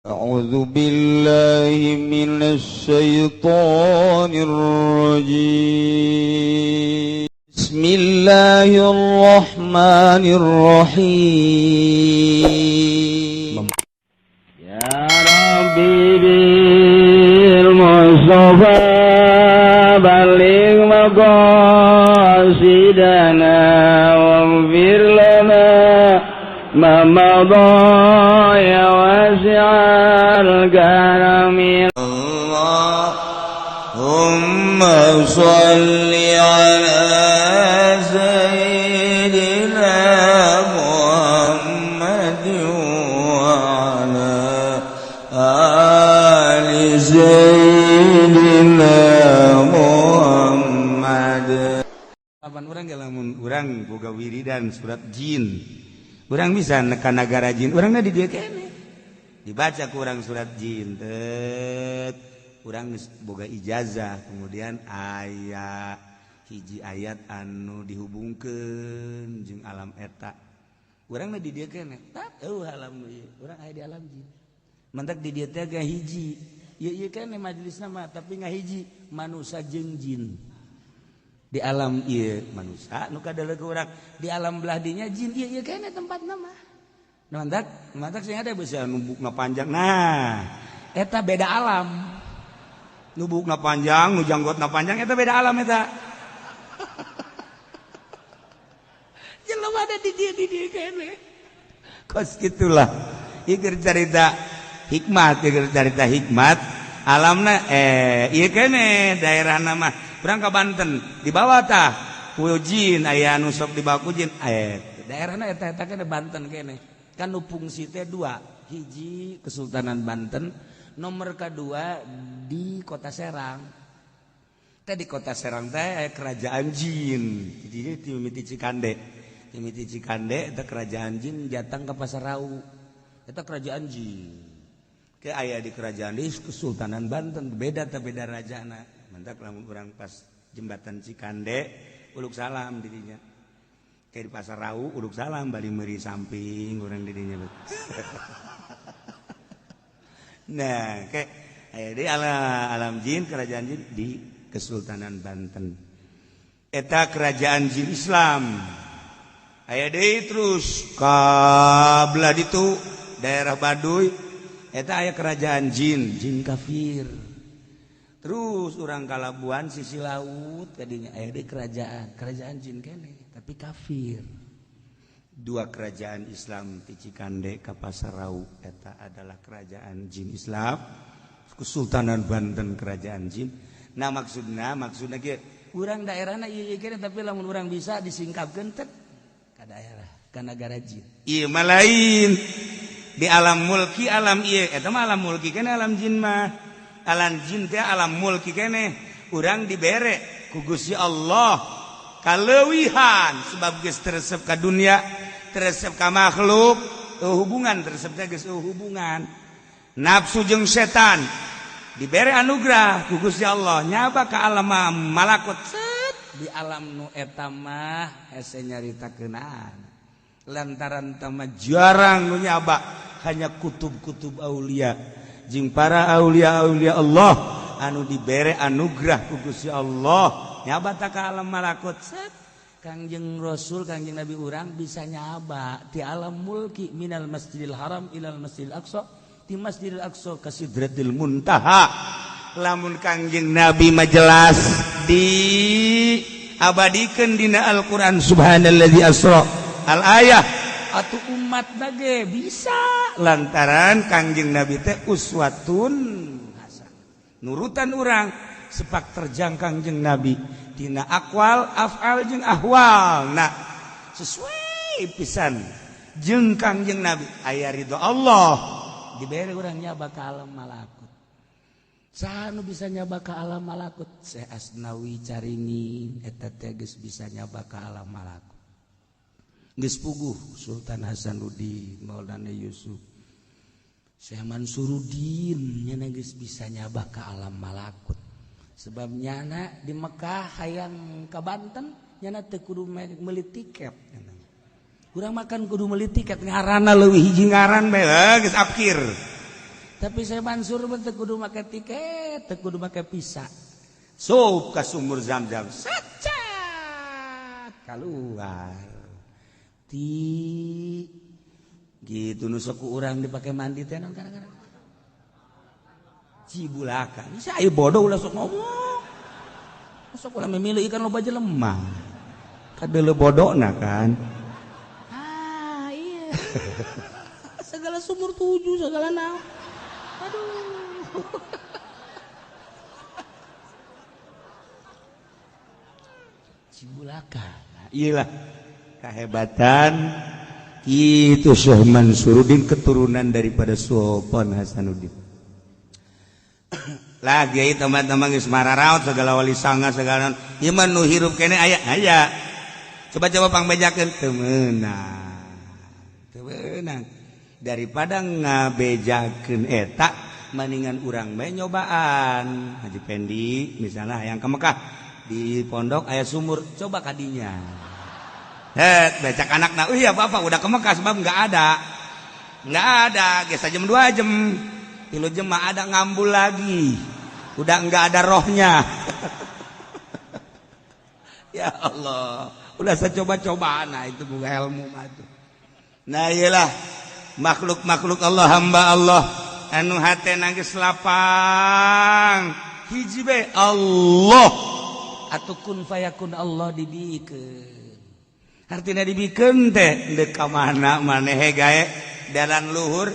أعوذ بالله من الشيطان الرجيم بسم الله الرحمن الرحيم يا ربي بالمصطفى بلغ مقاصدنا واغفر لنا ما مضى يا واسع الكرم اللهم صل على سيدنا محمد وعلى آل سيدنا محمد. Kapan orang lamun orang boga wiridan surat jin. Urang bisa neka negara jin, urangna di dieu keneh. Dibaca ku urang surat jin, urang boga ijazah, kemudian aya hiji ayat anu dihubungkeun jeung alam eta. Urangna di dieu keneh. Alam ieu, urang aya di alam jin. Mentek di dieu teh ga hiji. Ieu keneh majelisna mah tapi ngahiji manusia jeung jin. Di alam iya manusia nu kadaleuk urang di alam belah dinya jin iya kene tempatna mah mantak sing ada bisa nubukna panjang nah eta beda alam nubukna panjang nu janggotna panjang eta beda alam eta jelema ada di dia kene kos gitulah ieu carita hikmat alamna iya kene daerahna mah urang ka Banten di bawah tah ku jin aya anu sok dibawa ku jin daerahna eta kene Banten kene kan nu fungsi teh dua hiji Kesultanan Banten nomor kedua di Kota Serang teh di Kota Serang teh aya kerajaan jin jadi ti mimiti Cikande eta kerajaan jin jatang ka Pasarau eta kerajaan jin ke aya di kerajaan di Kesultanan Banten beda teh beda rajana mantak lamun urang pas jembatan Cikande uluk salam dirinya kayak di Pasarau uluk salam bali meuri samping urang dirinya nah kayak aya di alam jin kerajaan jin di Kesultanan Banten eta kerajaan jin Islam aya deui terus ka belah ditu daerah Baduy eta aya kerajaan jin kafir. Terus orang Kalabuan sisi laut tadinya aya di kerajaan jin kene tapi kafir. Dua kerajaan Islam ti Cikande ka Pasarau eta adalah kerajaan jin Islam. Kesultanan Banten kerajaan jin. Nah maksudna ge urang daerahna ieu kene tapi lamun urang bisa disingkapkeun teh ka daerah ka negara jin. Ieu mah lain. Di alam mulki alam ieu eta mah alam mulki kene alam jin mah. Alam jin teh alam mulki kene urang dibere ku Gusti Allah kaleuwihan sebab geus teresep ka dunia teresep ka makhluk hubungan teresep teh geus hubungan nafsu jeung setan dibere anugerah ku Gusti Allah nyaba ka alam malakut di alam nu eta mah hese nyaritakeunana lantaran tama jarang nu nyaba hanya kutub-kutub aulia jeung para aulia-aulia Allah anu dibere anugerah ku Gusti Allah nyaba ka alam malakut Kangjeng Rasul Kangjeng Nabi urang bisa nyaba ti alam mulki minal Masjidil Haram ilal Masjidil Aqsa ti Masjidil Aqsa ka Sidratil Muntaha lamun Kangjeng Nabi mah jelas di abadikeun dina Al-Qur'an subhanallazi asra al ayah atuh umat bage bisa lantaran Kangjeng Nabi teh uswatun hasanah nurutan urang sepak terjang Kangjeng Nabi tina aqwal af'al jeung ahwal nah sesuai pisan jeung Kangjeng Nabi aya ridho Allah dibere urang nyaba ka alam malakut saha nu bisa nyaba ka alam malakut Syekh Asnawi caringin eta teh geus bisa nyaba ka alam malakut geus puguh Sultan Hasanuddin Maulana Yusuf Syekh Mansuruddin nyana geus bisa nyabah ka alam malakut sebab nyana di Mekah hayang ka Banten nyana teu kudu meuli tiket urang makan kudu meuli tiket ngaranna leuwih hiji ngaran bae geus afkir Tapi saya Mansur teu kudu make tiket, teu kudu make visa. Sup ka sumur Zam-Zam. Saca keluar. Ti gitu nu sok urang dipake mandi teh naon gara-gara. Cibulaka. Bisa aya bodoh ulah sok ngomong. Sok ulah memilih ikan loba jelema. Kadeuleu bodona kan. Iya. Segala sumur 7 segala naon. Aduh. Cibulaka. Nah, iyalah kehebatan itu Syekh Mansuruddin keturunan daripada Sultan Hasanuddin. Lagi teman-teman geus mararaot segala wali sanga segala ieu mah nu hirup kene aya. Coba pangbejakeun teu meunang. Daripada ngabejakeun eta mendingan urang bae nyobaan. Haji Pendi misalnya hayang ka Mekah di pondok aya sumur, coba kadinya. Becak anakna, iya bapak udah ke Mekah sebab nggak ada, geus jam 2 jam, 3 jam mah ada ngambul lagi, udah nggak ada rohnya. Ya Allah, udah saya coba-coba, nah itu bukan ilmu mah tuh. Nah iyalah makhluk Allah hamba Allah anu hate nangis lapang hiji bae Allah atuh kun fayakun Allah dibikeun. Artinya dibikeun teh deuk ka mana maneh gae dalan luhur,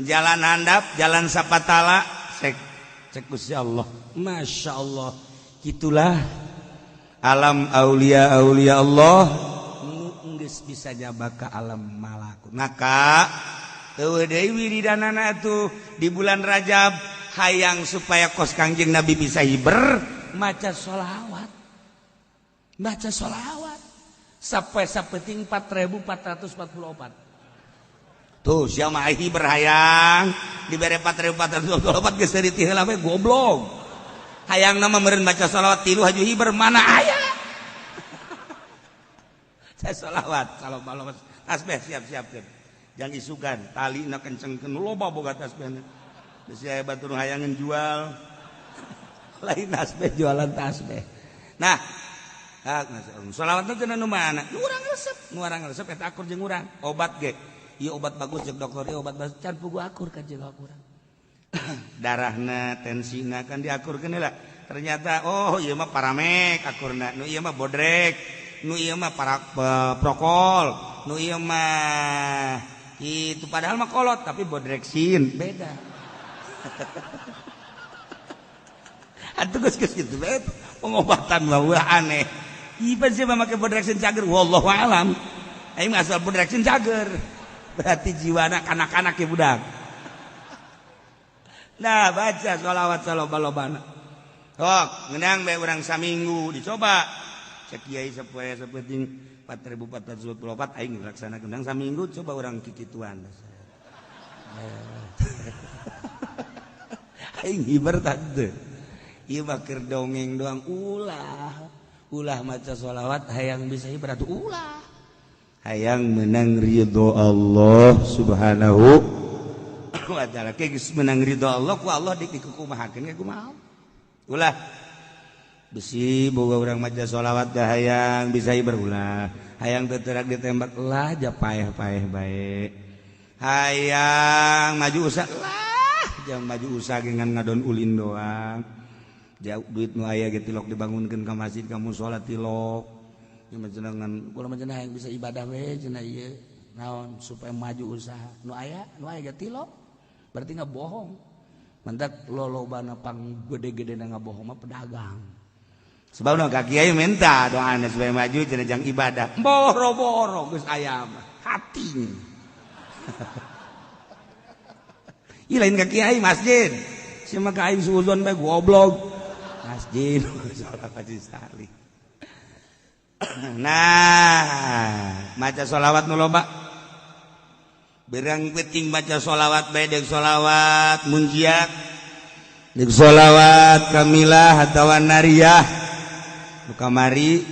jalan handap, jalan sapatala cek Gusti Allah. Masya Allah. Itulah alam aulia Allah geus bisa nyaba ka alam malakut. Maka teu deui wiridanana atuh di bulan Rajab hayang supaya kos Kangjeng Nabi bisa hiber maca sholawat. Baca sholawat sampai sapeting 4444. Tuh siapa hiber hayang dibere 4444 geus dari ti heula we goblok. Hayang nama meureun baca sholawat 3 haju hiber mana aya? Saya sholawat, kalau tasbih siap-siap. Jangan isugan, tali na kencengkeun loba boga tasbihna. Geus aya batur hayangan jual. Lain tasbih jualan tasbih. Nah, sholawat itu nu mana? Nu urang resep eta akur jeung urang. Obat ge. Ieu obat bagus jeung dokter ieu obat bagus can pugu akur ka jeung urang. Darahna, tensina kan diakurkeun heula. Ternyata oh ieu mah paramek akurna, nu ieu mah bodrek. Nu ieu mah prokol, nu ieu mah itu padahal mah kolot tapi bodreksin beda. Atuh geus kitu bae pengobatan mah aneh. Ieu sih mah make bodreksin cager wallahu alam. Aing mah asal bodreksin cager. Berarti jiwana kanak-kanak ya budak. Nah, baca sholawat loba-lobana. Sok, ngeunang bae urang saminggu dicoba. Cek kiai sapoe-sapoeting 4444 aing laksanakeun nang saminggu coba urang kikituan. Aing hiber tante. Ieu mah keur dongeng doang ulah maca sholawat hayang bisa hiber atuh ulah. Hayang menang ridho Allah Subhanahu wa taala. Geus menang ridho Allah ku Allah dikumahakeun ge kumaha. Ulah besi boga urang maca sholawat dah hayang bisa berulah hayang teterak ditembak lah japaeh-paeh bae hayang maju usah lah jangan maju usah dengan ngadon ulin doang jauh duit nu aya ge tilok dibangunkeun ka masjid kamu salat tilok ieu mah cenah kula mah cenah hayang bisa ibadah we cenah ieu naon supaya maju usaha nu aya ge tilok berarti ngabohong mentak lolobana pang gede-gedena ngabohong mah pedagang. Sebab nu ka kiai minta doana supaya maju cenah jang ibadah. Boro-boro geus aya mah hati. Ih lain ka kiai masjid. Sia mah ka aing suuzon bae goblok. Masjid salat Haji Salih. Nah, maca sholawat nu loba. Berang penting baca sholawat bae deuk sholawat munjiat. Deuk sholawat kamilah atawa nariyah. Kamari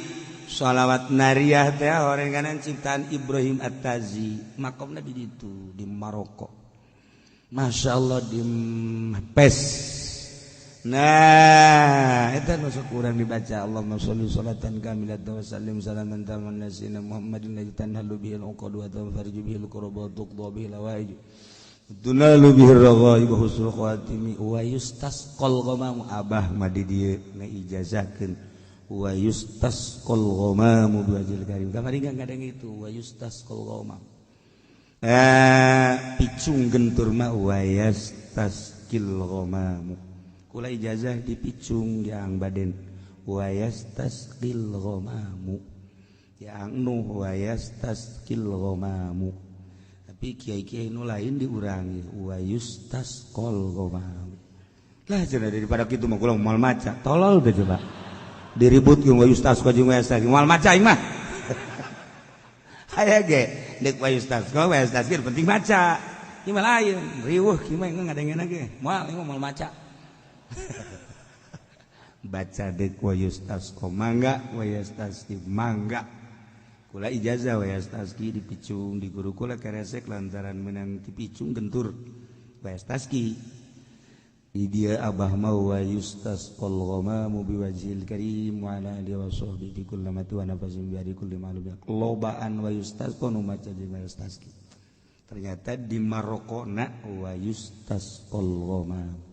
sholawat nariyah teh orenganan ciptaan Ibrahim At-Tazi makomna di ditu di Maroko Masya Allah di pes. Nah itu masuk kurang dibaca Allahumma sholli sholatan kamilatan wa sallim salaman taman nasina Muhammadin lajitan halu bihil uqadu wa farju bihil qurba tuqda bihil awaij tunalu bihil raghaib husnul khatimi wa yustasqal ghamamu abah madi dieu ngaijazahkeun wa yustasqal ghamamu biwajhil karim kamari ngadeng itu wa yustasqal ghamam picung gentur mah wa yastaskil ghamamu kula ijazah di picung yang baden wa yastaskil ghamamu yang nu wa yastaskil ghamamu tapi kiai-kiai nu lain diurangi wa yustasqal ghamamu lah cenah daripada kitu mah kula moal maca tolol teh coba diributkeun wa yustasqal jeung wa yastaskil moal maca ieu mah aya ge dek wa yustasqal wa yastaskil penting maca ieu mah lain riweuh kieu mah ngadengeuna ge moal ieu moal maca baca dek wa yustasqa mangga wa yastaski mangga kula ijazah wa yastaski dipicung di guru kula keresek lantaran menang dipicung gentur wa yastaski di dia abah mau wa yustasqal ghamamu biwajhil karim wa ala alihi wa sahbihi bi kulli mati wa nafasin bi ari kulli ma'lum lobaan wa yustasqa nu maca di wa yastaski ternyata di Marokona wa yustasqal ghamamu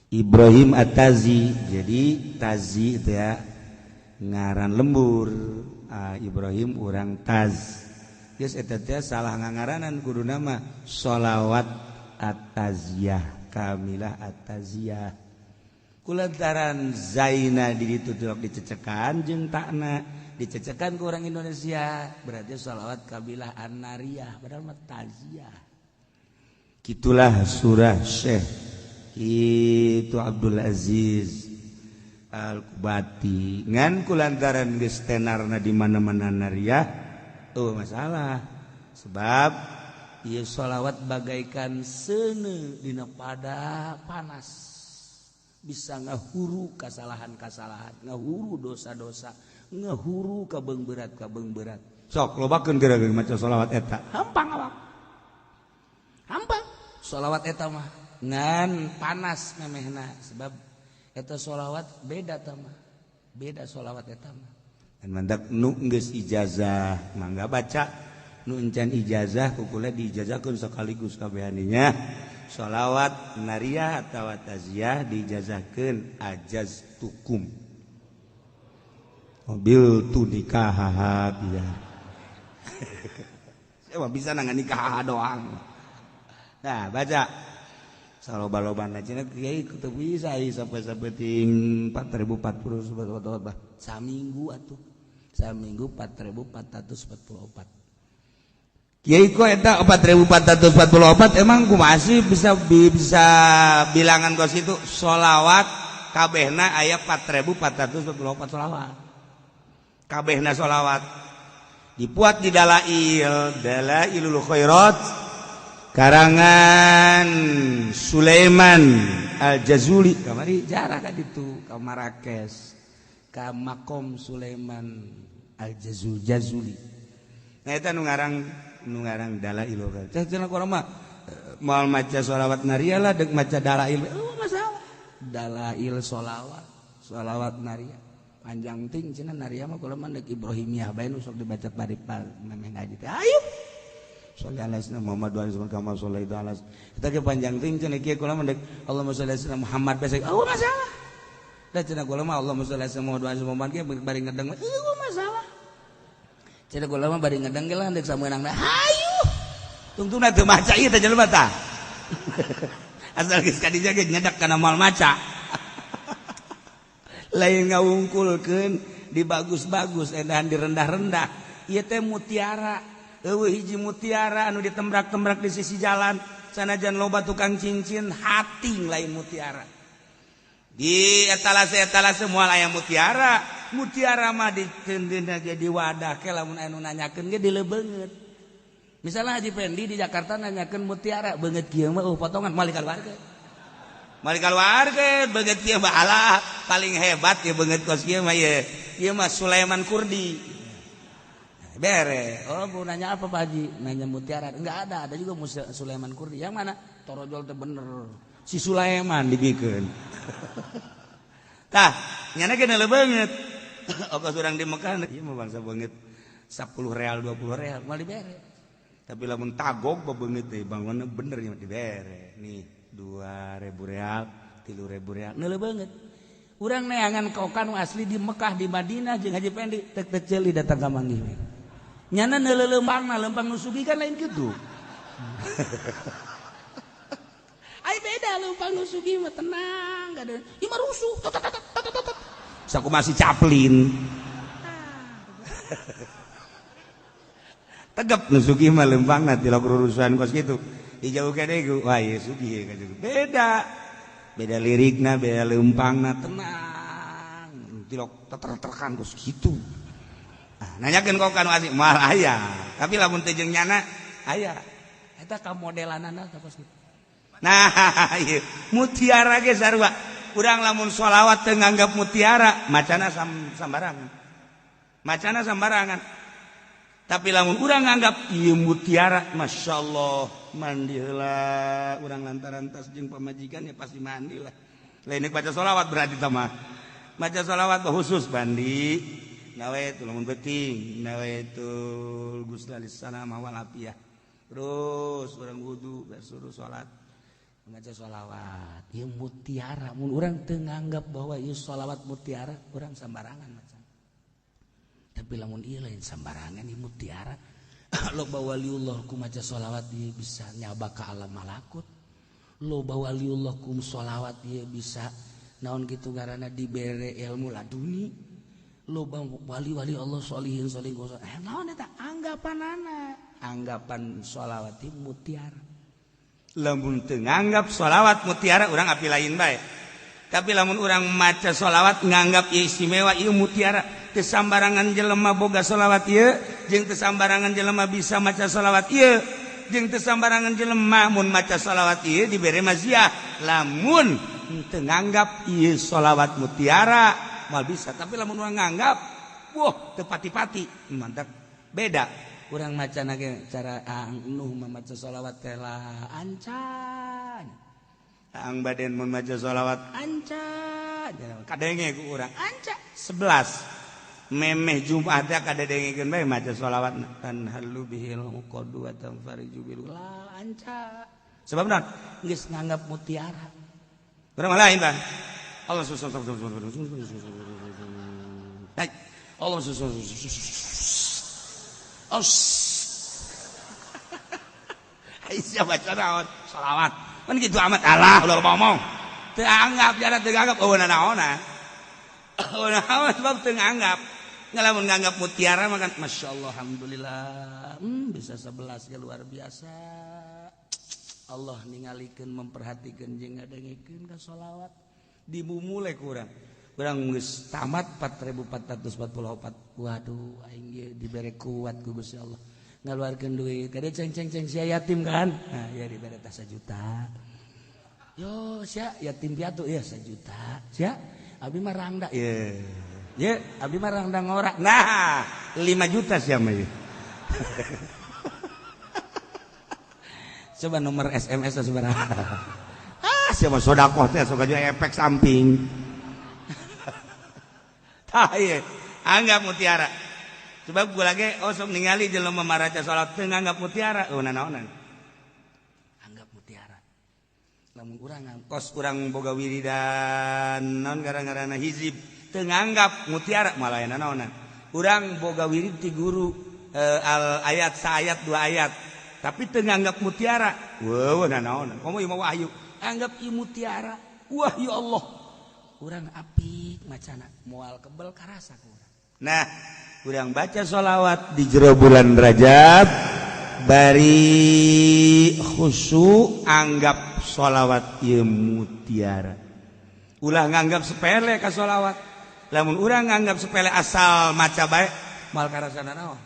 Ibrahim At-Tazi jadi Tazi itu ya ngaran lembur Ibrahim urang Taz geus eta teh salah ngangaranan kudu nama sholawat At-Taziyah kamilah At-Taziyah kulantaran zaina di ditu dicecekan jeung takna dicecekan ku orang Indonesia berarti sholawat kamilah An-Nariyah padahal mah Taziyah kitulah surah Syekh itu Abdul Aziz Al-Kubati ngan kulantaran geus tenarna di mana-mana nariyah masalah sebab ieu sholawat bagaikan seuneu dina pada panas bisa ngahuru kasalahan-kasalahan ngahuru dosa-dosa ngahuru kabeung berat sok lobakeun geura-geura maca sholawat eta hampang awak hampang sholawat eta mah ngan panas memehna sebab eta sholawat beda tamah beda sholawat eta mah dan mandak nu geus ijazah mangga baca nu encan ijazah kukula diijazahkeun sekaligus kabehaninya sholawat nariyah atawa taziyah diijazahkeun ajaztukum mobil tu nikah ya saya bisa nikah doang nah baca saloba-loban cenah kiai teu bisa sampai sabeting 4040 subhanallah saminggu atuh saminggu 4444 kiai ko eta 4444 emang kumaha sih bisa bilangan kos itu sholawat kabehna aya 4444 sholawat kabehna sholawat dipuat di Dalailul Khairat karangan Sulaiman Al-Jazuli kamari jarah ka ditu ka Marrakesh ka makom Sulaiman Al-Jazuli nah eta nu ngarang Dalailul Khairat cenah kurang mah moal maca sholawat nariyah lah deuk maca dalail masalah dalail sholawat nariyah panjang ting cenah nariyah mah kula mah deuk Ibrahimiyah bae nu sok dibaca paripal memeh ngaji teh ayo sholli ala sayyidina Muhammad wa alihi kama sholaita ala kita ke panjang tim cenah kieu kula mendek Allahumma sholli ala sayyidina Muhammad besek masalah da cenah kula mah Allahumma sholli ala sayyidina Muhammad wa alihi Muhammad ge bari ngedeng masalah cenah kula mah bari ngedeng ge lah deuk sameunang hayu tungtungna teu maca ieu teh jelema tah asal geus ka dieu ge nyedak kana moal maca lain ngawungkulkeun di bagus-bagus edahan di rendah-rendah ieu teh mutiara hiji mutiara anu ditembrak-tembrak di sisi jalan sanajan loba tukang cincin hating lain mutiara di etalase moal aya mutiara mah ditendina jadi wadah ke lamun anu nanyakeun ge dileubeungeut misalnya Haji Pendi di Jakarta nanyakeun mutiara beungeut kieu mah potongan mali kaluarga beungeut kieu mah alah paling hebat ya beungeut kos kieu mah ieu mah Sulaiman Kurdi bere. Oh, mau nanya apa Pak Haji? Nanya mutiara. Enggak ada juga Sulaiman Kurdi. Yang mana? torojol teh bener si Sulaiman dibikeun tah nyana ge neuleuh beungeut ongkos urang di Mekah ieu mah bangsa beungeut 10 real 20 real mal dibere tapi lamun tagog beungeut teh bangunna bener nya dibere nih 2.000 real 3.000 real neuleuh beungeut urang neangan kokan asli di Mekah di Madinah jeung Haji Pendi tek ceuli datang ka manggih nyana neuleuh lempang nu sugih kan lain kitu ai beda lempang nu sugih mah tenang gak ada ieu mah rusuh saku masih caplin tegep nu sugih mah lempangna tilok rurusan kos kitu dijauh kene wah ieu sugih beda lirikna beda lempangna tenang tilok teter-terkan kos kitu nanyakeun kok kanu asik moal aya tapi lamun teh jeung nyana aya eta ka modelanana kos kitu nah ieu mutiara ge sarua urang lamun sholawat teu nganggap mutiara macana sambarangan tapi lamun urang nganggap ieu mutiara masyaallah mandi heula urang lantaran tas jeung pamajikan ya pasti mandi lah lain baca sholawat berarti tah mah baca sholawat khusus mandi nawaitu lamun penting nawaitu guslalis salamah wal afiyah terus urang wudu suruh salat baca sholawat ieu mutiara mun urang teu nganggap bahwa ieu sholawat mutiara urang sambarangan macan tapi lamun ieu lain sambarangan ieu mutiara loba waliullah ku maca sholawat ieu bisa nyaba ka alam malakut loba waliullah ku sholawat ieu bisa naon kitu ngaranna dibere ilmu laduni loba wali-wali Allah sholihin naon eta anggapan sholawat ieu mutiara lamun teu nganggap sholawat mutiara urang api lain bae tapi lamun urang maca sholawat nganggap ieu istimewa ieu mutiara teu sambarangan jelema boga sholawat ieu jeung teu sambarangan jelema bisa maca sholawat ieu jeung teu sambarangan jelema mun maca sholawat ieu dibere maziah lamun teu nganggap ieu sholawat mutiara mal bisa tapi lamun urang nganggap wah teu pati-pati mantap beda urang macana ge cara nuh maca sholawat teh lah ancan ang baden mun maca sholawat ancan kadenge ku urang ancan 11 memeh Jumat teh kadedengekeun bae maca sholawat tan halu bihil qadu wa tanfariju bil la ancan sebab naon geus nganggap mutiara urang lain bang Allah susah Allah susah Aisyah baca naon sholawat kan gitu amat Allah udah ngomong teu anggap jarak teu anggap naona sebab teu anggap ngalamun nganggap mutiara mah kan masyaallah alhamdulillah bisa 11 ya luar biasa Allah ningalikeun memperhatikeun jeung ngadengikeun ka sholawat dimumule kurang geus tamat 4444 waduh aing ge dibere kuat ku Gusti Allah ngaluarkeun duit kade ceng-ceng sia yatim kan nah ya dibere tah 1 juta yo sia yatim piatu ya 1 juta sia abi mah rangda ye abi mah rangda ngorak nah 5 juta sia mah coba nomor SMS sabaraha siapa sodakoh teh sok aja efek samping tah ieu anggap mutiara sebab gua lagi sok ningali jelema maraca salat teu nganggap mutiara naonan anggap mutiara lamun urang kos urang boga wiridan naon gara-garana hizib teu nganggap mutiara malah naonan urang boga wirid ti guru al ayat saayat 2 ayat tapi teu nganggap mutiara naonan komo ieu mah wahyu anggap ieu mutiara wah ya Allah urang apik macana moal kebel karasa ku urang nah urang baca sholawat di jero bulan Rajab bari khusyuk anggap sholawat ieu mutiara ulah nganggap sepele ka sholawat lamun urang nganggap sepele asal maca bae moal karasana naon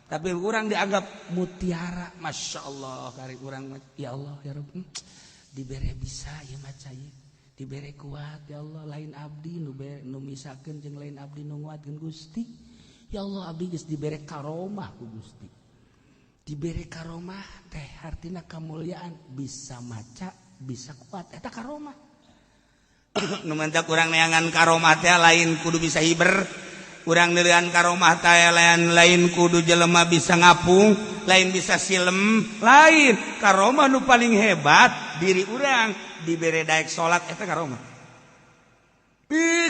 tapi urang dianggap mutiara masyaallah kari urang ya Allah ya Rabb dibere bisa ya maca ieu dibere kuat ya Allah lain abdi nu misakeun jeung lain abdi nu nguatkeun Gusti ya Allah abdi geus dibere karomah ku Gusti diberi karomah teh artina kemuliaan bisa maca bisa kuat eta karomah. Nu mentak urang neangan karomah teh lain kudu bisa hiber, urang neureun karomah teh lain kudu jelema bisa ngapung, lain bisa silem, lain karomah nu paling hebat diri urang dibere daek salat eta karomah.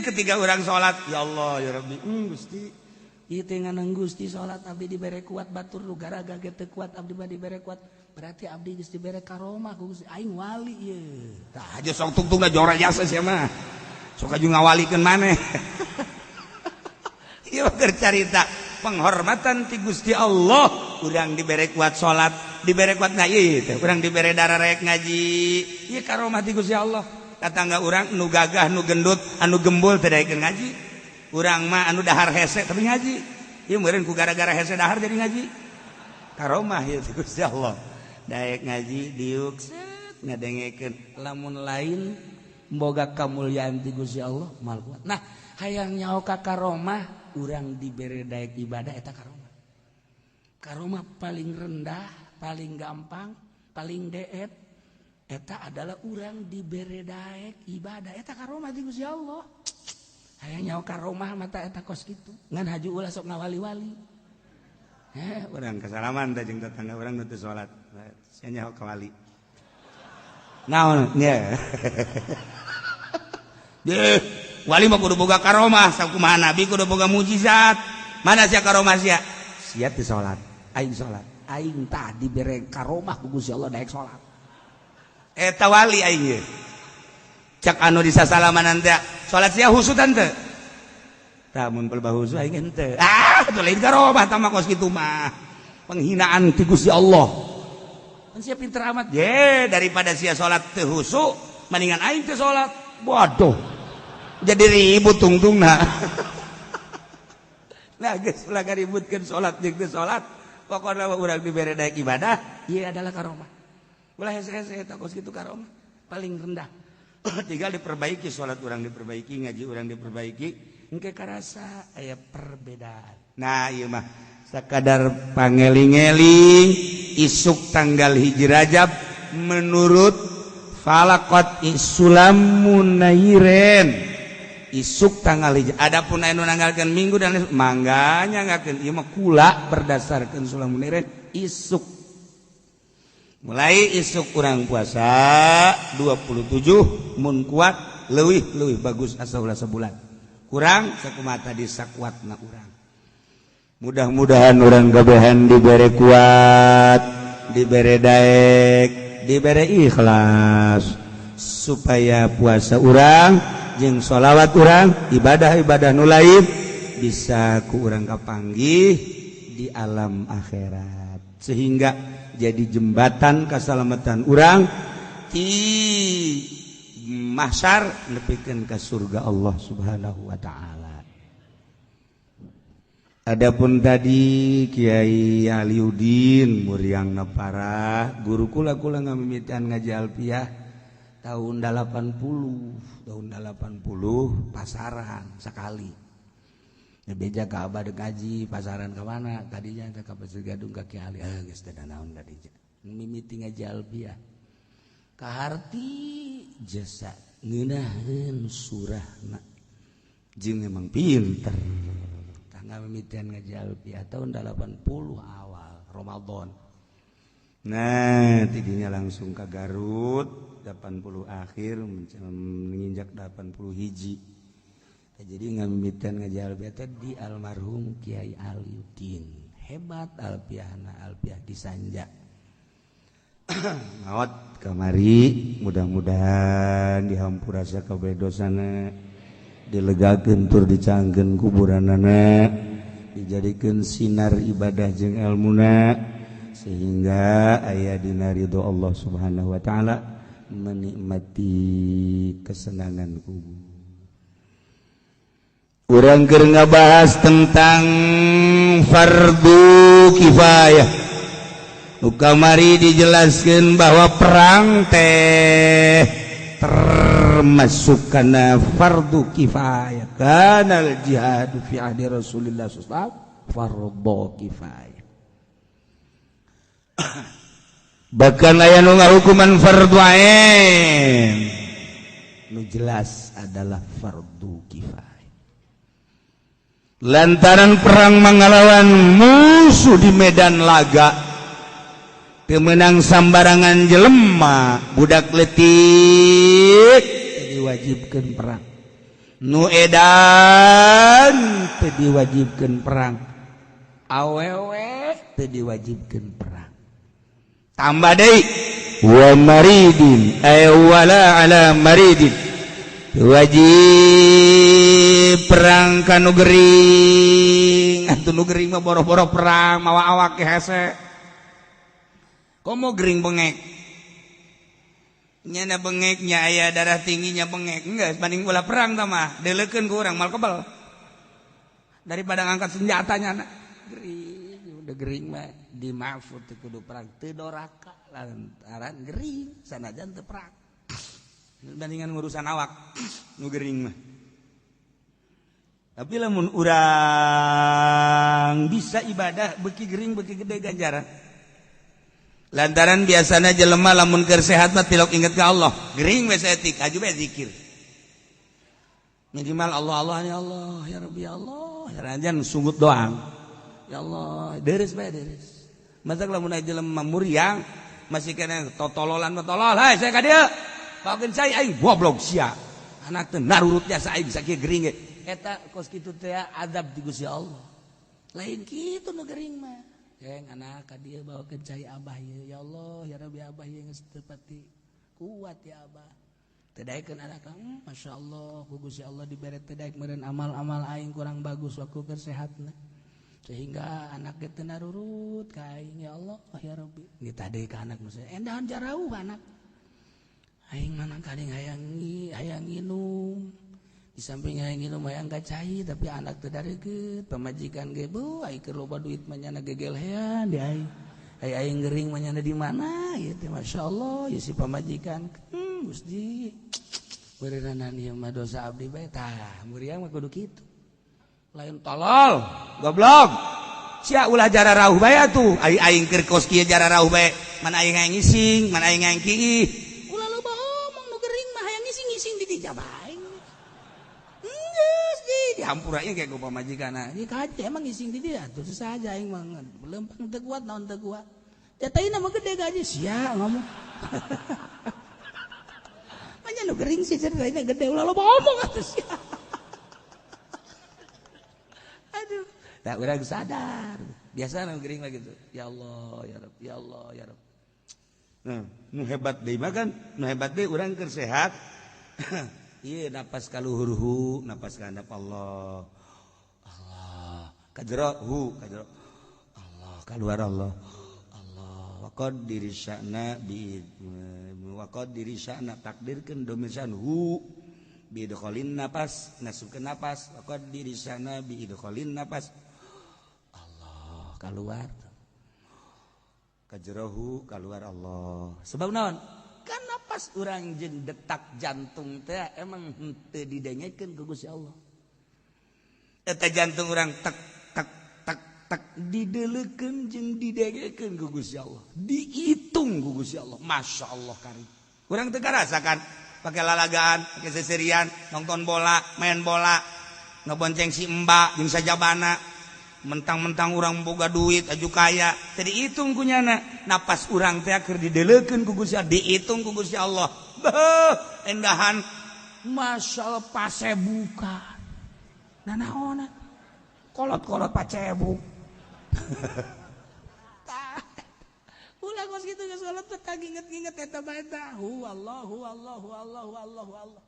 Ketika urang salat ya Allah ya Rabbi Gusti ieu teh nganang Gusti salat abdi dibere kuat batur nu garaga ge teu kuat abdi bade dibere kuat berarti abdi geus dibere karomah ku Gusti aing wali ieu. Tah aja sok tungtungna jora jasa sia mah. Sok aju ngawalikeun maneh. Ieu keur carita penghormatan ti Gusti Allah, urang dibere kuat salat, dibere kuat ngaji teh, urang dibere dara rek ngaji. Ieu karomah ti Gusti Allah. Katangga urang nu gagah, nu gendut, anu gembul teh daekeun ngaji. Urang mah anu dahar hese tapi ngaji. Ieu meureun ku gara-gara hese dahar jadi ngaji. Karomah ieu ti Gusti Allah. Daek ngaji diuk ngadengekeun lamun lain boga kamulyaan ti Gusti Allah mal kuat. Nah, hayang nyaoka karomah urang dibere daek ibadah eta karomah. Karomah paling rendah, paling gampang, paling deet eta adalah urang dibere daek ibadah eta karomah ti Gusti Allah. Hayang nyaoka karomah mata eta kos kitu. Ngan haji ulah sok ngawali-wali. Urang kasalaman teh jeung tetangga urang nu teu salat. Sia nyaho ka wali. Naon nya. Wali mah kudu boga karomah, sakumaha nabi kudu boga mujizat. Mana sia karomah sia? Sia teu salat, aing salat. Aing tah dibere karomah ku Gusti Allah daek salat. Eta wali aing ye. Cak anu disasalaman teh, salat sia husutan teu? Tah mun pelbah husu aing henteu. Itu lain karomah tah mah kos kitu mah. Penghinaan ti Gusti Allah. Kan sia pinter amat. Daripada sia salat teu husu, mendingan aing teu salat. Waduh. Jadi ribut tungtungna. Nah, geus ulah gaributkeun salat jeung teu salat. Pokona urang dibere daek ibadah, ieu adalah karomah. Ulah hese-hese eta kos kitu karomah. Paling rendah. Tinggal diperbaiki salat urang diperbaiki, ngaji urang diperbaiki, engke karasa aya perbedaan. Nah, ieu mah sakadar pangeling-eling isuk tanggal hiji Rajab menurut falaqat isulamun nairen isuk tanggal hiji. Adapun anu nanggalkeun minggu dan mangga nyangakeun ieu mah kula berdasarkan sulamun nairen isuk. Mulai isuk urang puasa 27 mun kuat leuwih bagus asa ulah sebulan. Kurang sakumaha tadi sakuatna urang. Mudah-mudahan orang gabehan diberi kuat, diberi daek, diberi ikhlas supaya puasa orang jeung sholawat orang, ibadah-ibadah nu lain bisa ku urang kapanggih di alam akhirat sehingga jadi jembatan keselamatan orang di mahsyar nepikeun ka surga Allah Subhanahu wa taala. Adapun tadi Kiai Aliuddin Muriang Nepara guru kula ngamimitian ngaji alfiah tahun 80 pasaran sekali. Beja ka abah ngaji pasaran ka mana tadinya ka Pasir Gadung ka Kiai Ali geus teh naon tadinya mimiti ngaji alfiah ka harti jasa ngeunaheun surahna jeung emang pinter. Mimitian ngaji alfiah tahun 80 awal Ramadan. Nah, tidinya langsung ke Garut 80 akhir menginjak 80 hiji. Jadi ngamimitian ngaji alfiah di almarhum Kiai Aliuddin. Hebat alfiahna, alfiah disanja. Maot kamari mudah-mudahan dihampura sakabeh dosana. Dilegakeun tur dicangkeun kuburanana, dijadikeun sinar ibadah jeung ilmuna sehingga aya dina ridho Allah Subhanahu wa taala menikmati kesenangan kubur. Urang keur ngabahas tentang fardu kifayah. Kamari dijelaskeun bahwa perang teh termasuk kana fardu kifayah. Kana al-jihadu fi ahdi Rasulillah sallallahu alaihi wasallam fardu kifayah. bahkan aya nu ngahukuman fardu ain nu jelas adalah fardu kifayah lantaran perang mangalawan musuh di medan laga teu meunang sambarangan jelema budak leutik diwajibkeun perang nu edan teu diwajibkeun perang awewe teu diwajibkeun perang tambah deui wa maridin ay wala ala maridin wajib perang ka nu gering atuh nu gering mah boro-boro perang mawa awak ke hese komo gering bengek nya bengek nya aya darah tingginya bengek geus banding bola perang tah mah deuleukeun ku urang mal kebal daripada ngangkat senjatanya gering udah gering mah di mahfud teu kudu perang teu doraka lantaran gering sanajan teu perang bandingan ngurusan awak nu gering mah tapi lamun urang bisa ibadah beuki gering beuki gede ganjaran lantaran biasana jelema lamun keur sehat mah tilok inget ka Allah gering we saeutik aju bae zikir minimal Allah Allah ya Allah ya Rabbi ya Allah ya ranjan sungut doang ya Allah deres bae deres masak lamun aya jelema muriang masih kena totololan tolol hai saya ka dieu bawakeun cai aing goblok sia anak teh narurut jasa aing bisa kieu gering ge eta kos kitu teh adab di Gusti Allah lain kitu nu gering mah yang anak ka dieu bawakeun cai abah ieu ya Allah ya Rabbi abah ieu geus teu pati kuat ya abah teu daekeun anak masyaallah ku Gusti Allah dibere teu daek meureun amal-amal aing kurang bagus waktu keur sehatna sehingga anak kita narurut ka aing ya Allah ya Rabbi ini tadi ka anak maksudnya endahan jarauh anak aing mana kadang hayang nginum di samping hayang nginum hayang kacai tapi anak teu dareget pamajikan ge beuh aing keur loba duit mah nyana gegel hean di aing aing gering mah nyana di mana ieu teh masyaallah ya si pamajikan Gusti beureunan ieu mah dosa abdi bae tah muriang mah kudu kitu lain tolol goblok sia ulah jara rauh bae atuh aing keur kos kieu jara rauh bae man aing hayang ngising man aing hayang kieu ulah loba omong nu gering mah hayang ngising-ngising di dieu bae geus di hampura ieu ge ku pamajikanna ieu kaje emang ngising di dieu atuh saja aing mah leumpang teu kuat naon teu kuat jataina mah gede gaji sia ngomong manya nu gering sih ceritaina gede ulah loba omong atuh sia aduh, tak urang sadar. Biasa nu gering lagi tuh. Ya Allah, ya Rabb, ya Allah, ya Rabb. Nah, nu hebat deui mah kan, nu hebat deui urang keur sehat. Ieu napas kaluhur napas ka handap Allah. Allah, ka jero ka jero. Allah, kaluar Allah. Allah, wa qaddiri sya'na bi wa qaddiri sya'na takdirkeun domisan biidkholin napas nasukeun napas waqad diri sana biidkholin napas Allah keluar kajrohu keluar Allah sebab naon kan napas urang jeung detak jantung teh emang henteu didengekeun ku Gusti Allah eta jantung urang tek tek tek tek dideuleukeun jeung didengekeun ku Gusti Allah diitung ku Gusti Allah masyaallah karim urang teu ngarasakan pakai lalagaan, pakai seserian, nonton bola, main bola, ngebonceng si mbak, jeung sajabana, mentang-mentang urang boga duit, aju kaya, tadi hitung kunyana, napas urang teh keur dideuleukeun ku Gusti Allah, dihitung ku Gusti Allah, beuh, endahan, masyaallah pasebuka, nanaona, kolot-kolot pacebuk. Ulah kos kitu geus salat teh inget-inget eta bae tah. Allahu Allahu Allahu Allahu Allah.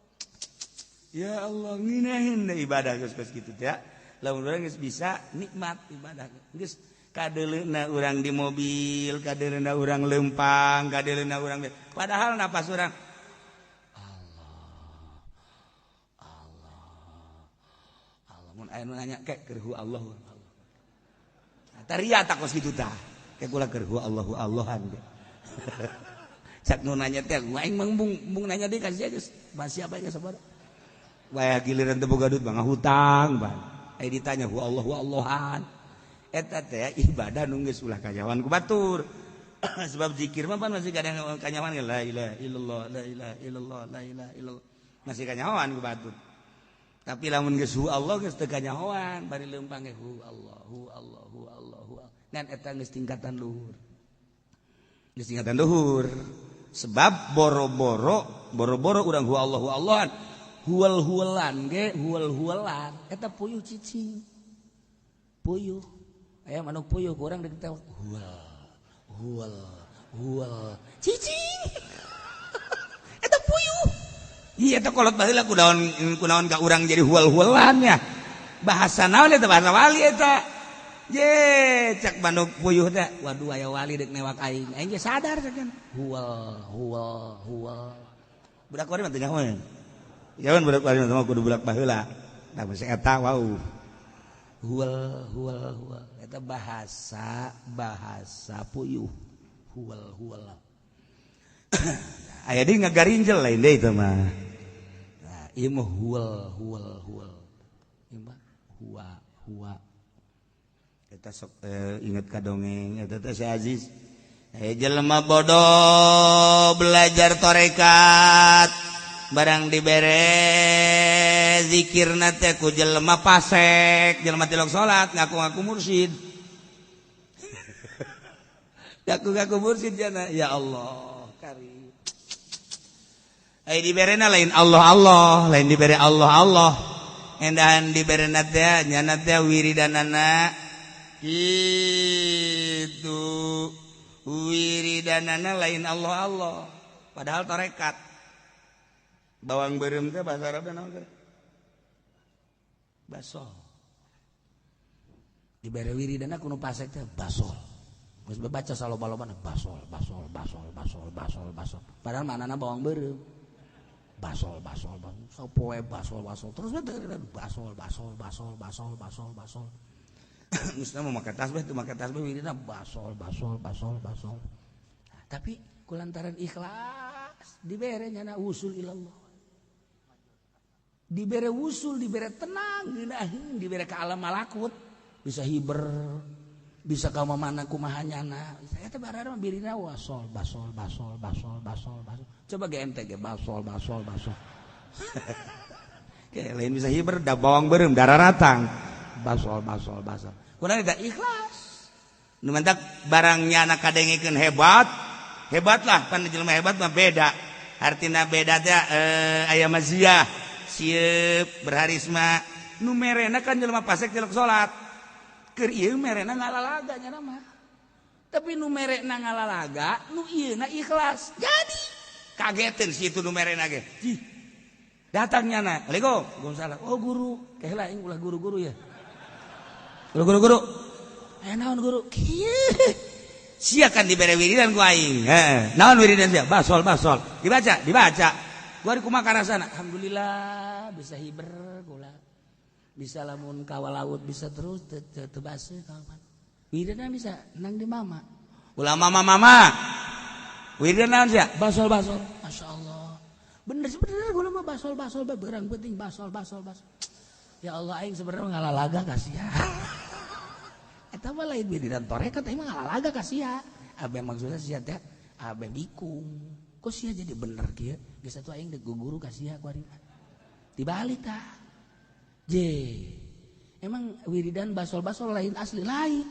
Ya Allah nginahin da ibadah geus kitu teh. Lamun urang geus bisa nikmat ibadah. Geus kadeuleuna urang di mobil, kadeuleuna urang leumpang, kadeuleuna urang padahal napas urang Allah. Allah mun aya nu nanya ke keur Allah. Tariya tak kos kitu tah. Kayak gula kerhu Allahu Allahan cak nu nanya teh aing mung nanya deui ka sia geus masih apa geus sabar wae giliran teu boga duit mah ngahutang ban aya ditanya hu Allahu Allahan eta teh ibadah nu geus ulah kajawan ku batur sebab zikir mah masih kadang kanyawan la ilaha illallah la ilaha illallah la ilaha illallah masih kanyawan ku batut tapi lamun geus hu Allah geus teu kanyawan bari leumpang ge hu Allah hu Allah hu Allah hu Allah dan eta geus tingkatan luhur sebab boro-boro urang hu Allah hu Allahan huwal-huwalan ge huwal-huwalan eta puyuh cicing puyuh aya manuk puyuh kurang dek teh huwal cicing eta puyuh ieu eta kolot baheula kunaon ka urang jadi huwal-huwalan nya bahasa naon eta bahasa wali eta ye cak manuk puyuh teh waduh aya wali dek newak aing ge sadar sakeun huwal budak wari mah teu nyaho jawan budak wari mah kudu budak baheula da basa eta wau huwal eta bahasa puyuh huwal aya deui ngagarinjel lain deui teh mah nah ieu mah huwal ieu mah huwa eta sok inget ka dongeng eta teh si Aziz jelema bodoh belajar tarekat barang dibere zikirna teh ku jelema pasek jelema tilok salat ngaku-ngaku mursyid ngaku-ngaku mursyid jana ya Allah karim ai diberena lain Allah lain dibere Allah endahan diberena teh nyana teh wiridanana itu wiridanana lain Allah padahal tarekat bawang beureum teh bahasa Arabna naon teh basol dibere wiridana kuno pasek teh basol geus baca saloba-lobana basol padahal manana bawang beureum basol sapoe basol terus basol Musna mau make tasbih wiridna basol tapi kulantaran ikhlas dibere nyana usul ilallah dibere wusul, dibere tenang, dibere ke alam malakut, bisa hiber, bisa ka mana kumahanyana. Saya teh barara mah birina basol. Coba ge ente ge basol. Kayak lain bisa hiber da bawang beureum dararatang. Basol. Kunaon eta ikhlas. Nu mantak barangnya anak kadengikeun hebatlah pan jelema hebat mah beda. Artina beda teh aya maziah siep berharisma nu merena kan jelema pasek tilok salat keur ieu merena ngalalaga nya mah tapi nu merena ngalalaga nu ieuna ikhlas jadi kageteun situ nu merena ge datang nyana Waalaikumsalam oh guru kehela aing ulah guru-guru ya guru naon guru kieu sia kan dibere wiridan ku aing naon wiridan sia basol dibaca gua kumaha karasana alhamdulillah bisa hiber kula bisa lamun kawal laut bisa terus teu baseuh kawan wiridan bisa nang di mama ulah mama wiridan naon sia basol masyaallah bener kula mah basol beurang penting basol ya Allah aing sebenarnya ngalalaga ka sia eta mah lain wiridan torekat aing mah ngalalaga ka sia abeh maksudna sia teh abeh bikung kok sia jadi bener kieu geus atuh aing deuk guru ka sia ku arina dibalik tah emang wiridan basol lain asli lain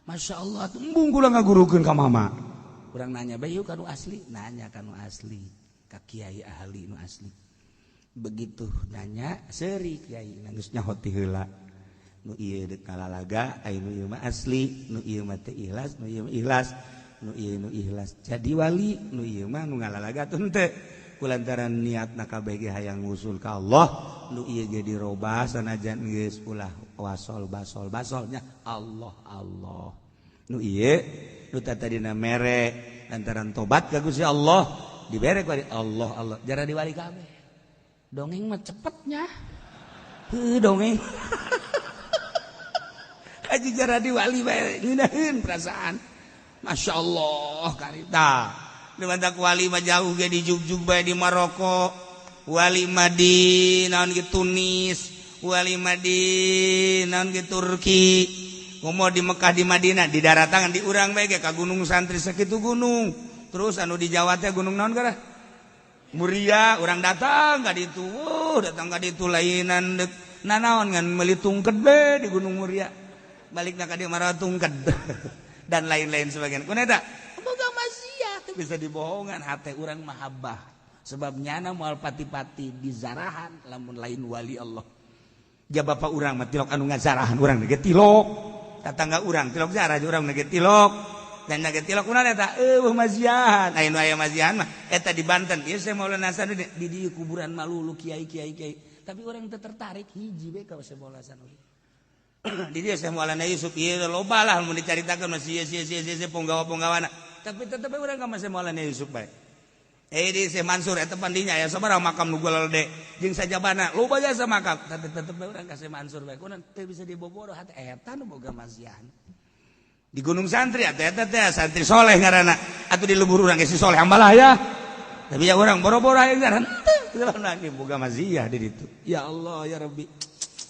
masyaallah tuh embung kula ngagurukeun ka mama urang nanya bae yeuh kanu asli nanya kanu asli ka kiai ahli nu asli begitu nanya seuri kiai geus nyaho ti heula nu ieu deuk kalalaga aya nu ieu mah asli nu ieu mah teu ikhlas nu ieu ikhlas nu ikhlas jadi wali nu ieu mah nu ngalalaga teu henteu kulantaran niatna kabeh ge hayang ngusul ka Allah nu ieu ge dirobah sanajan geus ulah wasol basolnya Allah nu ieu nu tadina mere lantaran tobat ka Gusti Allah dibere ku Allah jara diwali kabeh dongeng mah cepetnya dongeng aji jara diwali bae ngeunaheun perasaan Masya Allah karita dimantak wali mah jauh ge di Jugjug bae di Maroko wali mah di naon ge Tunis wali mah di naon ge Turki mau di Mekah di Madinah di daratan di urang bae ka gunung santri sakitu gunung terus anu di Jawa teh gunung naon gara Muria urang datang ka ditu datang ka ditu lainan nanaon ngan meuli tungked bae di gunung Muria balikna ka dieu marawa tungked dan lain-lain sebagainya kunaeta boga maksiat bisa dibohongan hate urang mahabbah sebab nyana moal pati-pati dizarahan lamun lain wali Allah ja bapak urang mah tilok anu ngazarahan urang ge tilok tatangga urang tilok zarah urang ge tilok dan ge tilok kunaon eta mazian aya nu aya mazian mah eta di Banten ieu saya Maulana Hasan di dieu kuburan malulu kiai tapi urang teu tertarik hiji we ka saya Maulana Hasan di dieu saya Maulana Yusuf ieu loba lah mun dicaritakeun mah sia punggawa-punggawana tapi tetep urang ka saya Maulana Yusuf bae di Syekh Mansur eta pandinya aya sabaraha makam nu golde jeung sajabana loba jasa makam tapi tetep urang ka Syekh Mansur bae kunaon teu bisa diboboro hate eta nu boga mazian di Gunung Santri eta teh santri soleh ngaranna atuh di lembur urang ge si soleh ambalah ya tapi ya urang boro-boro aya ngaran teu lagi boga maziah di ditu ya Allah ya Rabbi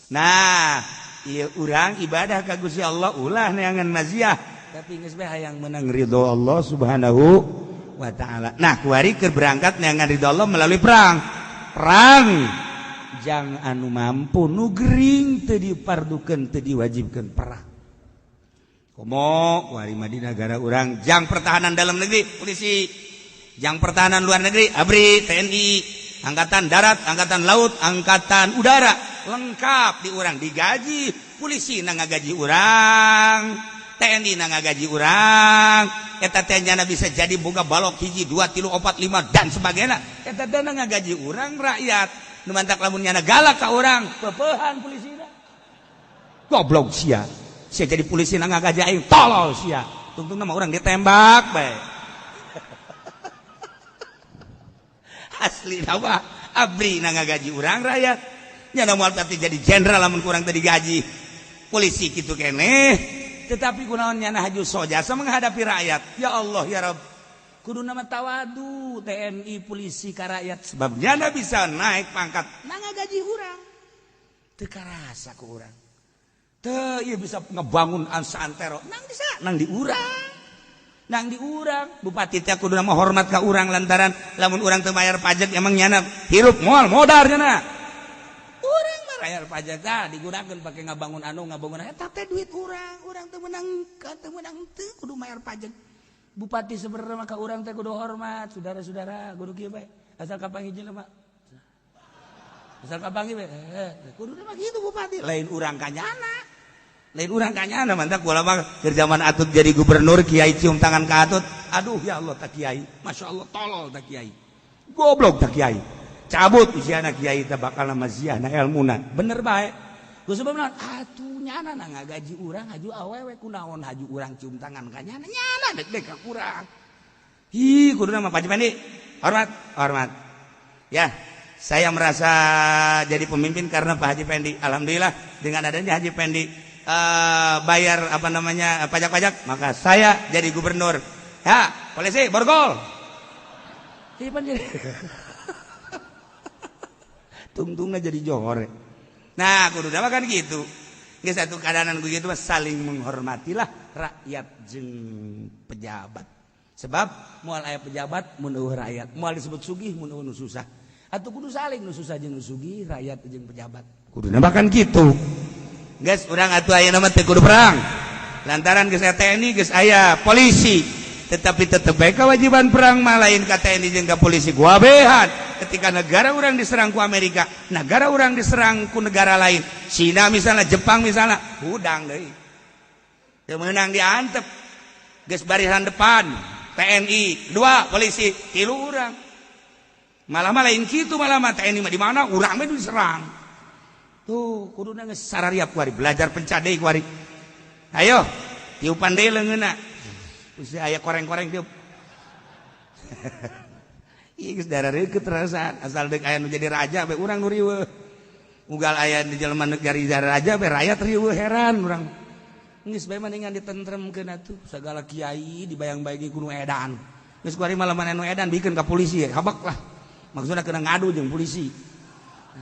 nah ieu urang ibadah ka Gusti Allah ulah neangan maziah tapi geus bae hayang menang ridho Allah Subhanahu wa ta'ala. Nah, kuari keur berangkat neangan ridho Allah melalui perang jang anu mampu nu gering teu dipardukeun teu diwajibkeun perang komo kuari Madinah negara urang jang pertahanan dalam negeri polisi jang pertahanan luar negeri ABRI TNI angkatan darat angkatan laut angkatan udara lengkap di urang digaji polisi na ngagaji urang TNI na ngagaji urang eta teh nyana bisa jadi boga balok hiji 2 3 4 5 dan sebagainya eta teh na ngagaji urang rakyat nu mantak lamun nyana galak ka urang peupehan polisina goblok sia jadi polisi na ngagaji aing tolol sia tungtung nama urang ditembak bae asli nama ABRI na ngagaji urang rakyat nyana moal pati jadi jenderal lamun kurang teh digaji polisi kitu keneh tetapi kunaon nyana haju sojasa menghadapi rakyat ya Allah ya Rabb kudu nama tawadu TNI polisi ka rakyat sebab nyana bisa naik pangkat na ngagaji urang teu karasa ku urang teu ieu bisa ngebangun santero nang di urang bupati teh kudu nama hormat ka urang lantaran lamun urang teu mayar pajak emang nyana hirup moal modar nyana urang mah bayar pajak digunakeun pake ngabangun eta teh duit urang teu menang teu kudu mayar pajak bupati sebenarnya mah ka urang teh kudu hormat saudara-saudara kudu kieu bae asal kapangijil mah asal kapangi bae kudu mah kitu bupati lain urang kanyana mantak kula mah keur zaman Atut jadi gubernur kiai cium tangan ka Atut aduh ya Allah tak kiai masyaallah tolol tak kiai goblok tak kiai cabut usiana kiai teh bakal maziah na ilmuna bener bae ku sebab naon atuh nyana na ngagaji urang haju awewe kunaon haju urang cium tangan ka nyana deg-deg ka urang hi kuduna mah Haji Pendi hormat ya saya merasa jadi pemimpin karena Pak Haji Pendi alhamdulillah dengan adanya Haji Pendi bayar pajak-pajak maka saya jadi gubernur ya polisi borgol tungtungnya jadi johor nah kudu dapat kan gitu geus satu keadaan begitu saling menghormatilah rakyat jeung pejabat sebab moal aya pejabat mun eueuh rakyat moal disebut sugih mun eueuh nu susah atuh kudu saling nu susah jeung nu sugih rakyat jeung pejabat kudu kan gitu geus urang atuh ayeuna mah teu kudu perang lantaran geus aya TNI geus aya polisi tetapi tetep bae kewajiban perang mah lain ka TNI jeung ka polisi gua behan ketika negara urang diserang ku Amerika negara urang diserang ku negara lain Cina misalnya Jepang misalnya hudang deui teu meunang diantep geus barisan depan TNI 2 polisi 3 urang malah lain kitu malah TNI mah di mana urang mah diserang tuh kuduna geus sarariap kuari belajar pencadei kuari ayo tiupan deui leungeunna geus aya koreng-koreng tiup ieu geus darareuh keterasaan asal deuk aya nu jadi raja bae urang nu riweuh unggal aya di jelema negari raja bae rakyat riweuh heran urang geus bae mendingan ditentremkeun atuh sagala kiai dibayang-bayangi ku nu edan geus kuari malaman nu edan bikeun ka polisi habak lah maksudna kena ngadu jeung polisi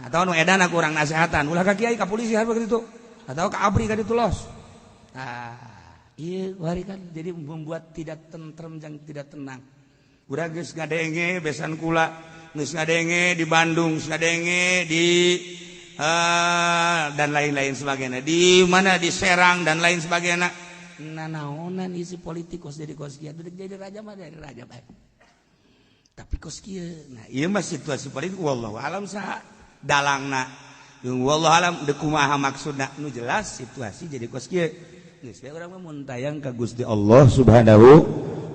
atau nu edan aku urang nasehatan ulah ka kiai ka polisi hareup kitu atau ka ABRI ka ditu los Iya hari kan jadi membuat tidak tentrem dan tidak tenang. Urang geus ngadenge besan kula, geus ngadenge di Bandung, geus ngadenge di dan lain-lain sebagainya. Di mana di Serang dan lain sebagainya. Naonan isi politik kos jadi kos kieu, jadi raja mah dari raja bae. Tapi kos kieu. Nah, ieu mah situasi politik wallahu alam saha dalangna. Jeung wallahu alam deuk kumaha maksudna nu jelas situasi jadi kos kieu. Geus bae urang mah mun tayang ka Gusti Allah Subhanahu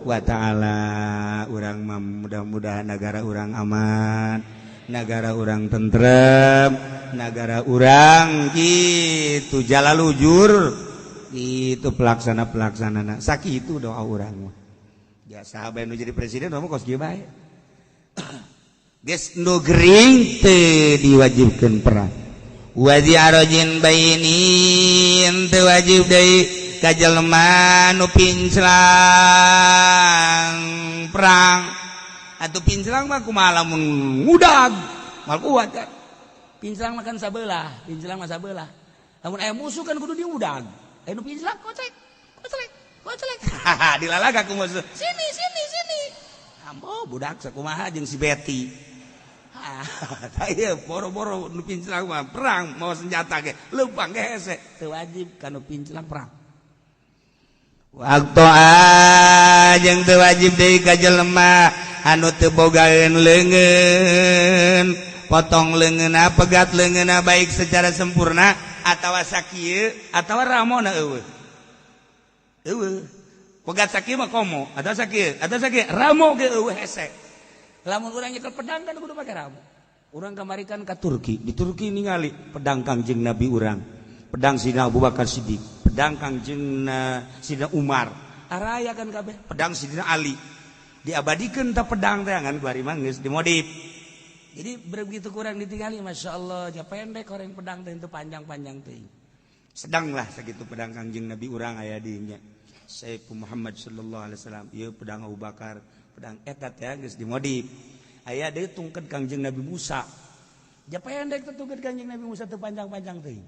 wa taala. Urang mah mudah-mudahan negara urang aman, negara urang tentrem, negara urang gitu jalalujur itu pelaksana-pelaksanana. Sakitu doa urang mah. Ya sahabat nu jadi presiden mah kos kieu bae. Geus nu gering teu diwajibkeun perang. Wa zi'arajin bainin teu wajib deui ka jelema nu pinclang perang. Atuh pinclang mah kumaha lamun ngudag mal kuat kan. Pinclang mah kan sabelah, pinclang mah sabelah. Lamun aya musuh kan kudu diudag. Aya nu pinclang kocek. Dilalaga ku musuh. Sini. Ambo budak sakumaha jeung si Betty. Ieu boro-boro nu pinclang mah perang mawa senjata ge leumpang ge hese teu wajib kana pinclang perang. Waktu jeung teu wajib deui ka jelema anu teu bogaeun leungeun, potong leungeunna, pegat leungeunna baik secara sempurna atawa sakieu atawa ramona eueuh. Eueuh. Pegat sakieu mah komo, atawa sakieu ramo ge eueuh hese. Lamun urang nyekel pedang kan kudu pake ramo. Urang kamari kan ka Turki, di Turki ningali pedang Kangjeng Nabi urang, pedang Sidina Abu Bakar Siddiq, pedang Kangjeng Sidina Umar, araya kan kabeh, pedang Sidina Ali. Diabadikeun ta pedang teh ngan kuari mah geus dimodif. Jadi begitu kurang ditinggali masyaallah, nya pendek orang pedang teh teu panjang-panjang teuing. Sedanglah sakitu pedang Kangjeng Nabi urang aya di nya. Sayyidina Muhammad sallallahu alaihi wasallam, ieu pedang Abu Bakar, pedang eta teh geus dimodif. Aya deui tungked Kangjeng Nabi Musa. Ja pendek teh tungked Kangjeng Nabi Musa teu panjang-panjang teuing.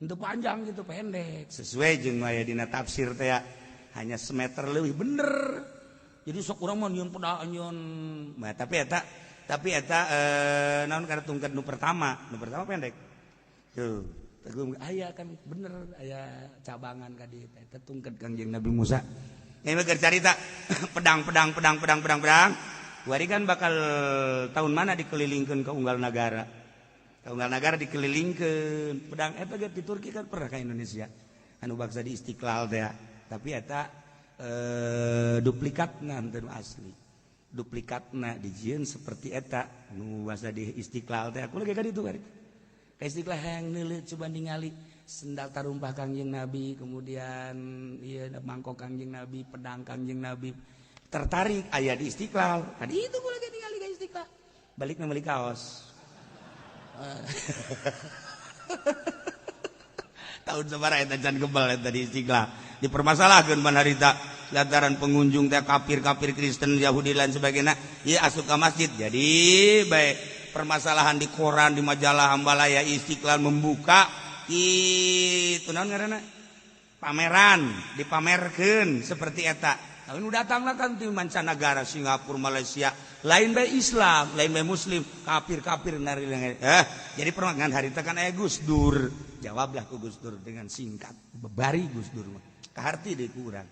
Henteu panjang gitu pendek. Sesuai jeung aya dina tafsir teh hanya semeter leuwih bener. Jadi sok urang mah nyieun pedang nyieun. Nah, tapi eta naon kana tungked nu pertama pendek. Tuh, teguh aya kan bener aya cabangan ka dieu teh tungked Kangjeng Nabi Musa. Ini keur carita pedang. Wari kan bakal tahun mana dikelilingkeun ke unggal negara. Ka unggal negara dikelilingkeun pedang eta ge di Turki kan pernah ka Indonesia. Anu baksa di Istiqlal teh. Tapi eta duplikatna teu asli. Duplikatna dijieun seperti eta nu basa di Istiqlal teh. Aku lagi ka ditu bari. Ka Istiqlal hayang neuleut coba ningali sendal tarumpah Kangjeng Nabi, kemudian ieu mangkok Kangjeng Nabi, pedang Kangjeng Nabi. Tertarik aya di Istiqlal. Tadi itu gue lagi tinggal di Istiqlal. Balik membeli kaos. Tahun sabaraha eta can gebel eta di Istiqlal. Dipermasalahkeun ban harita lantaran pengunjung teh kafir Kristen Yahudi dan sebagainya. Ieu asup ka masjid. Jadi baik permasalahan di koran di majalah Hambalaya Istiqlal membuka itu naon ngaranna? Pameran, dipamerkeun seperti eta. Lalu datanglah kan tim mancanegara Singapura, Malaysia, lain bae Islam, lain bae Muslim, kafir nari. Jadi permangan harita kan aya Gus Dur. Jawablah ku Gus Dur dengan singkat. Bebari Gus Dur mah. Kaharti deui ku urang.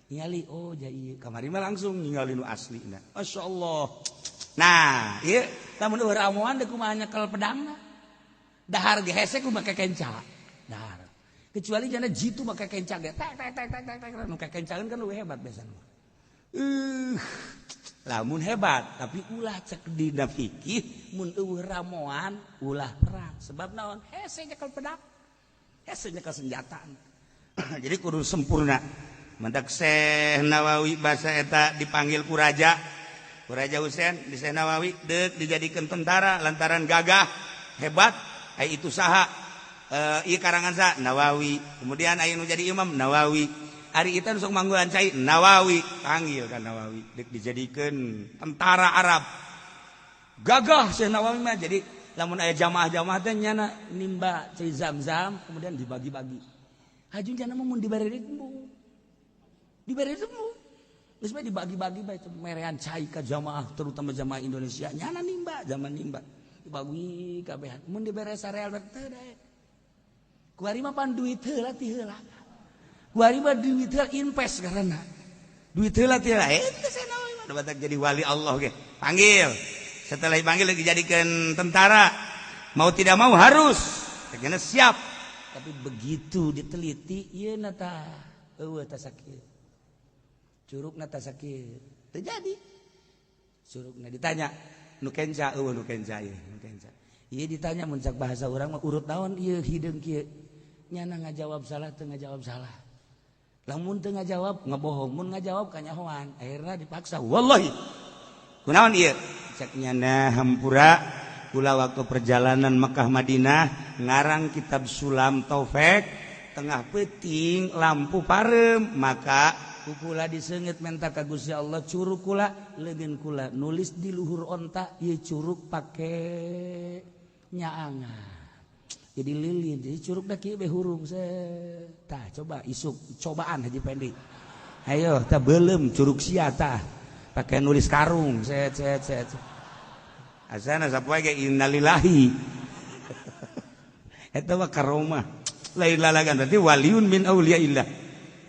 Ningali oh ja ieu kamari mah langsung ningali nu aslina. Masyaallah. Nah, ieu lamun eueuh ramuan deuk kumaha nyekel pedangna. Dahar ge hese ku make kenca. Dahar. Kecuali jana jitu make kenca ge tek nu kekencangan kan lebih hebat biasana. Lamun hebat tapi ulah cek dina fikih mun eueuh ramoan ulah perang sebab naon hese nyekel pedang hese nyekel senjata. Jadi kudu sempurna. Mentak Syekh Nawawi basa eta dipanggil ku Raja Husein di Syekh Nawawi deuk dijadikeun tentara lantaran gagah hebat ai itu saha ieu karangan sa Nawawi. Kemudian aya nu jadi imam Nawawi. Ari kita sok manggulan cai Nawawi, panggil kan Nawawi, deuk dijadikeun tentara Arab. Gagah Syekh Nawawi mah jadi lamun aya jamaah-jamaah teh nyana nimba cai Zam-zam kemudian dibagi-bagi. Hajunya nama mun diberi embung. Diberi embung. Geus bae dibagi-bagi bae merean cai ka jamaah terutama jamaah Indonesia. Nyana nimba zaman nimba. Dibagi kabehan. Mun dibere sareal teu daek. Kuari mah pan duit heula ti heula. Kuari mah duit heula invest karena. Duit heula ti heula. Teu sanawe mah batak jadi wali Allah ge. Panggil. Setelah dipanggil lagi jadikan tentara. Mau tidak mau harus. Karena siap. Tapi begitu diteliti, ieu na tah eueuh tah sakit. Curugna tah sakit. Terjadi. Curugna ditanya, nu kenca eueuh nu kenca ieu, nu kenca. Ieu ditanya mun cak bahasa urang mah urut naon ieu hideung kieu. Nyana ngajawab salah teu ngajawab salah. Lamun teu ngajawab ngabohong, mun ngajawab kanyahoan. Akhirna dipaksa. Wallahi. Kunaon ieu? Cak nyana hampura kula waktu perjalanan Mekah Madinah ngarang kitab Sulam Taufik tengah peuting lampu parem maka kula diseungeut menta ka Gusti Allah curug kula leungeun kula nulis di luhur onta ieu curug pake nyaangan jadi lilin jadi curug da kieu be hurung tah coba isuk cobaan Haji Pendi ayo tah beulem curug sia tah pake nulis karung set asana sapoe ge innalillahi eta mah karomah lain lalagan berarti waliun min auliyaillah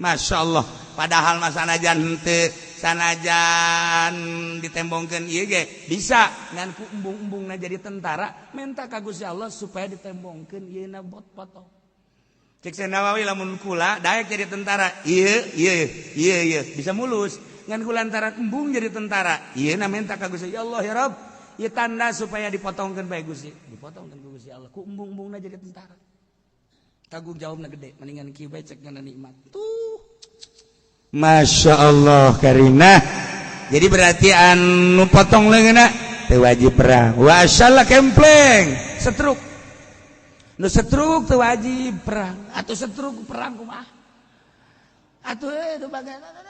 masyaallah padahal mah sanajan henteu sanajan ditembongkeun ieu ge bisa ngan ku embung-embungna jadi tentara minta ka Gusti Allah supaya ditembongkeun ieuna potong cek Nawawi lamun kula daek jadi tentara ieu bisa mulus ngan kula lantaran embung jadi tentara ieuna minta ka Gusti Allah ya Rabb ieu tanda supaya dipotongkeun bae Gusti dipotongkeun ku Gusti Allah ku embung-embungna jadi tentara tanggung jawabna gede mendingan kieu bae cek ngana nikmat tuh Masya Allah Karina jadi berarti anu potong leungeunna teu wajib perang wa asyalla kempleng setruk nu setruk teu wajib perang atuh setruk perang kumaha atuh teu bagaimana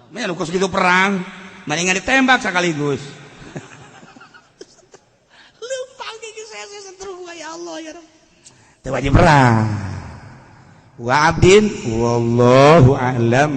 meh nu kos kitu perang mendingan ditembak sekaligus lempang ke saya setruk ya Allah ya Rabb teu wajib perang wa abdin wallahu a'lam